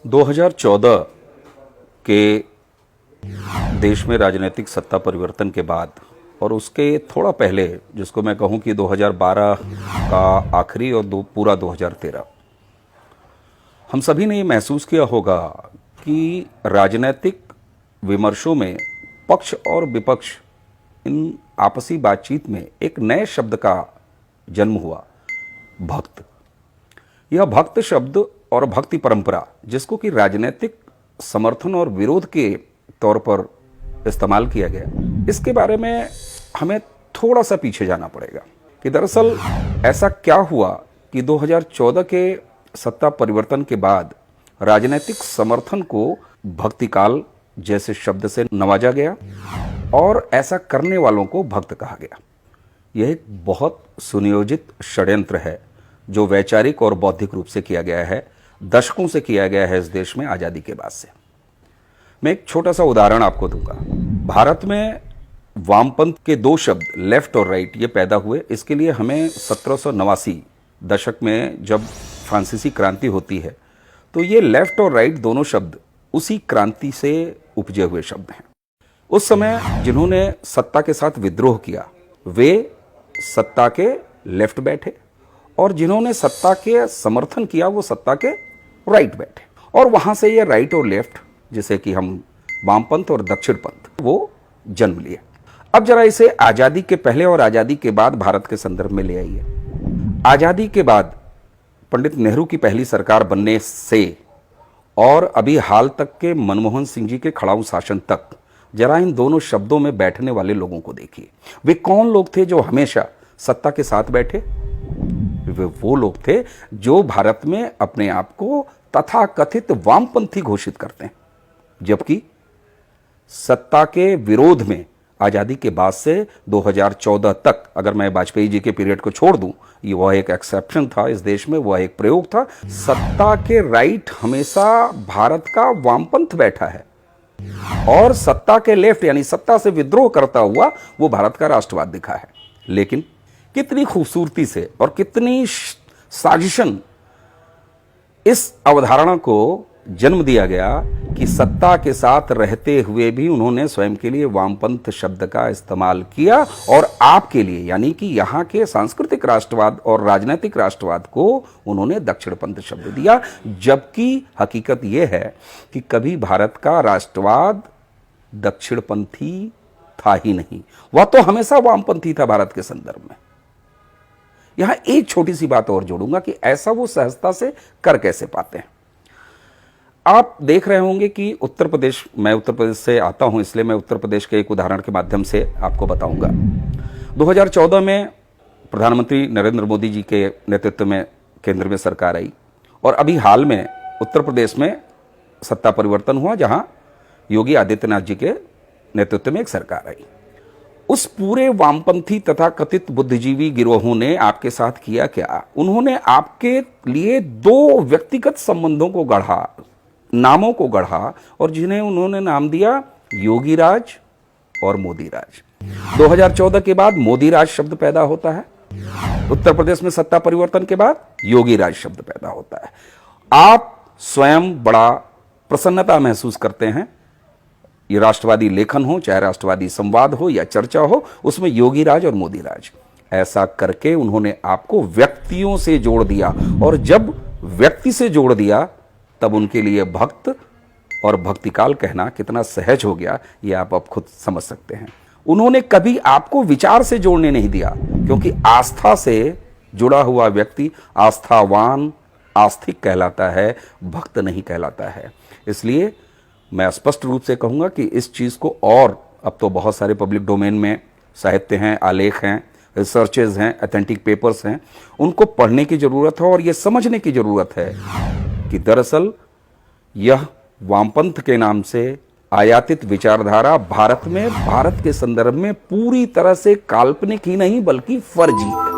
2014 के देश में राजनीतिक सत्ता परिवर्तन के बाद और उसके थोड़ा पहले, जिसको मैं कहूं कि 2012 का आखिरी और पूरा 2013, हम सभी ने ये महसूस किया होगा कि राजनीतिक विमर्शों में पक्ष और विपक्ष इन आपसी बातचीत में एक नए शब्द का जन्म हुआ, भक्त। यह भक्त शब्द और भक्ति परंपरा, जिसको कि राजनीतिक समर्थन और विरोध के तौर पर इस्तेमाल किया गया, इसके बारे में हमें थोड़ा सा पीछे जाना पड़ेगा कि दरअसल ऐसा क्या हुआ कि 2014 के सत्ता परिवर्तन के बाद राजनीतिक समर्थन को भक्तिकाल जैसे शब्द से नवाजा गया और ऐसा करने वालों को भक्त कहा गया। यह एक बहुत सुनियोजित षड्यंत्र है जो वैचारिक और बौद्धिक रूप से किया गया है, दशकों से किया गया है इस देश में आज़ादी के बाद से। मैं एक छोटा सा उदाहरण आपको दूंगा। भारत में वामपंथ के दो शब्द लेफ्ट और राइट ये पैदा हुए। इसके लिए हमें 1789 दशक में जब फ्रांसीसी क्रांति होती है तो ये लेफ्ट और राइट दोनों शब्द उसी क्रांति से उपजे हुए शब्द हैं। उस समय जिन्होंने सत्ता के साथ विद्रोह किया वे सत्ता के लेफ्ट बैठे और जिन्होंने सत्ता के समर्थन किया वो सत्ता के राइट बैठे, और वहां से ये राइट और लेफ्ट, जिसे कि हम वामपंथ और दक्षिण पंथ, वो जन्म लिए। अब जरा इसे आजादी के पहले और आजादी के बाद भारत के संदर्भ में ले आइए। आजादी के बाद पंडित नेहरू की पहली सरकार बनने से और अभी हाल तक के मनमोहन सिंह जी के खड़ाऊ शासन तक, जरा इन दोनों शब्दों में बैठने वाले लोगों को देखिए। वे कौन लोग थे जो हमेशा सत्ता के साथ बैठे? वे वो लोग थे जो भारत में अपने आप को तथाकथित वामपंथी घोषित करते हैं, जबकि सत्ता के विरोध में आजादी के बाद से 2014 तक, अगर मैं वाजपेयी जी के पीरियड को छोड़ दूं, ये वह एक एक्सेप्शन था इस देश में, वह एक प्रयोग था। सत्ता के राइट हमेशा भारत का वामपंथ बैठा है और सत्ता के लेफ्ट यानी सत्ता से विद्रोह करता हुआ वो भारत का राष्ट्रवाद दिखा है। लेकिन कितनी खूबसूरती से और कितनी साजिशन इस अवधारणा को जन्म दिया गया कि सत्ता के साथ रहते हुए भी उन्होंने स्वयं के लिए वामपंथ शब्द का इस्तेमाल किया और आपके लिए यानी कि यहाँ के सांस्कृतिक राष्ट्रवाद और राजनीतिक राष्ट्रवाद को उन्होंने दक्षिणपंथ शब्द दिया, जबकि हकीकत यह है कि कभी भारत का राष्ट्रवाद दक्षिणपंथी था ही नहीं, वह तो हमेशा वामपंथी था भारत के संदर्भ में। यहां एक छोटी सी बात और जोड़ूंगा कि ऐसा वो सहजता से कर कैसे पाते हैं। आप देख रहे होंगे कि उत्तर प्रदेश, मैं उत्तर प्रदेश से आता हूं इसलिए मैं उत्तर प्रदेश के एक उदाहरण के माध्यम से आपको बताऊंगा। 2014 में प्रधानमंत्री नरेंद्र मोदी जी के नेतृत्व में केंद्र में सरकार आई और अभी हाल में उत्तर प्रदेश में सत्ता परिवर्तन हुआ जहां योगी आदित्यनाथ जी के नेतृत्व में एक सरकार आई। उस पूरे वामपंथी तथा कथित बुद्धिजीवी गिरोहों ने आपके साथ किया क्या? उन्होंने आपके लिए दो व्यक्तिगत संबंधों को गढ़ा, नामों को गढ़ा, और जिन्हें उन्होंने नाम दिया योगी राज और मोदी राज। 2014 के बाद मोदी राज शब्द पैदा होता है, उत्तर प्रदेश में सत्ता परिवर्तन के बाद योगी राज शब्द पैदा होता है। आप स्वयं बड़ा प्रसन्नता महसूस करते हैं, ये राष्ट्रवादी लेखन हो, चाहे राष्ट्रवादी संवाद हो या चर्चा हो, उसमें योगी राज और मोदी राज, ऐसा करके उन्होंने आपको व्यक्तियों से जोड़ दिया, और जब व्यक्ति से जोड़ दिया तब उनके लिए भक्त और भक्तिकाल कहना कितना सहज हो गया ये आप अब खुद समझ सकते हैं। उन्होंने कभी आपको विचार से जोड़ने नहीं दिया, क्योंकि आस्था से जुड़ा हुआ व्यक्ति आस्थावान, आस्तिक कहलाता है, भक्त नहीं कहलाता है। इसलिए मैं स्पष्ट रूप से कहूंगा कि इस चीज को, और अब तो बहुत सारे पब्लिक डोमेन में साहित्य हैं, आलेख हैं, रिसर्चेज हैं, ऑथेंटिक पेपर्स हैं, उनको पढ़ने की जरूरत है और यह समझने की जरूरत है कि दरअसल यह वामपंथ के नाम से आयातित विचारधारा भारत में, भारत के संदर्भ में पूरी तरह से काल्पनिक ही नहीं बल्कि फर्जी है।